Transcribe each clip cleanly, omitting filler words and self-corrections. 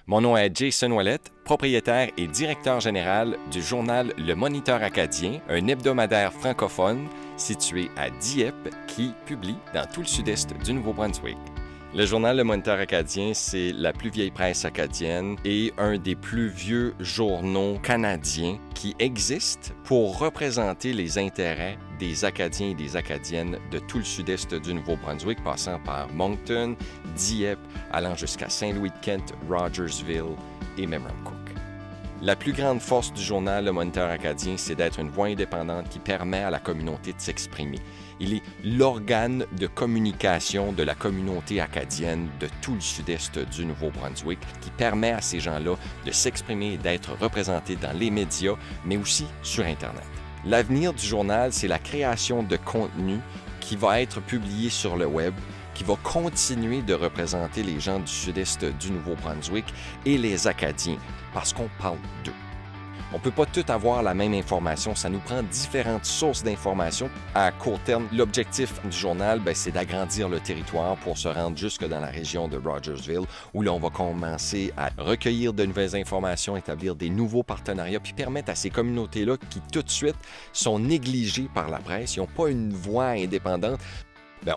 Mon nom est Jason Ouellette, propriétaire et directeur général du journal Le Moniteur acadien, un hebdomadaire francophone situé à Dieppe qui publie dans tout le sud-est du Nouveau-Brunswick. Le journal Le Moniteur acadien, c'est la plus vieille presse acadienne et un des plus vieux journaux canadiens qui existe pour représenter les intérêts des Acadiens et des Acadiennes de tout le sud-est du Nouveau-Brunswick, passant par Moncton, Dieppe, allant jusqu'à Saint-Louis-de-Kent, Rogersville et Memramcook. La plus grande force du journal Le Moniteur acadien, c'est d'être une voix indépendante qui permet à la communauté de s'exprimer. Il est l'organe de communication de la communauté acadienne de tout le sud-est du Nouveau-Brunswick qui permet à ces gens-là de s'exprimer et d'être représentés dans les médias, mais aussi sur Internet. L'avenir du journal, c'est la création de contenu qui va être publié sur le web, qui va continuer de représenter les gens du sud-est du Nouveau-Brunswick et les Acadiens, parce qu'on parle d'eux. On ne peut pas tout avoir la même information, ça nous prend différentes sources d'informations. À court terme, l'objectif du journal, c'est d'agrandir le territoire pour se rendre jusque dans la région de Rogersville, où là, on va commencer à recueillir de nouvelles informations, établir des nouveaux partenariats, puis permettre à ces communautés-là qui, tout de suite, sont négligées par la presse, ils n'ont pas une voix indépendante.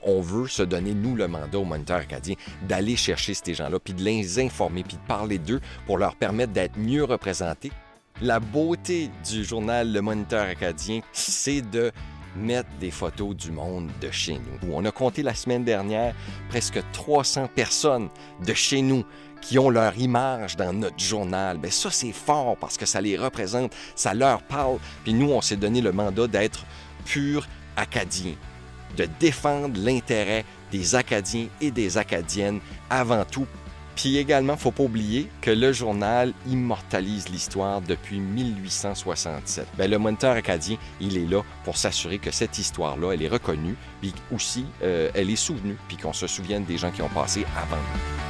On veut se donner, nous, le mandat au Moniteur acadien, d'aller chercher ces gens-là, puis de les informer, puis de parler d'eux pour leur permettre d'être mieux représentés. La beauté du journal Le Moniteur acadien, c'est de mettre des photos du monde de chez nous. On a compté la semaine dernière presque 300 personnes de chez nous qui ont leur image dans notre journal. Ça, c'est fort parce que ça les représente, ça leur parle. Puis nous, on s'est donné le mandat d'être pur acadien, de défendre l'intérêt des Acadiens et des Acadiennes avant tout. Puis également, il ne faut pas oublier que le journal immortalise l'histoire depuis 1867. Le Moniteur acadien, il est là pour s'assurer que cette histoire-là, elle est reconnue, puis aussi, elle est souvenue, puis qu'on se souvienne des gens qui ont passé avant nous.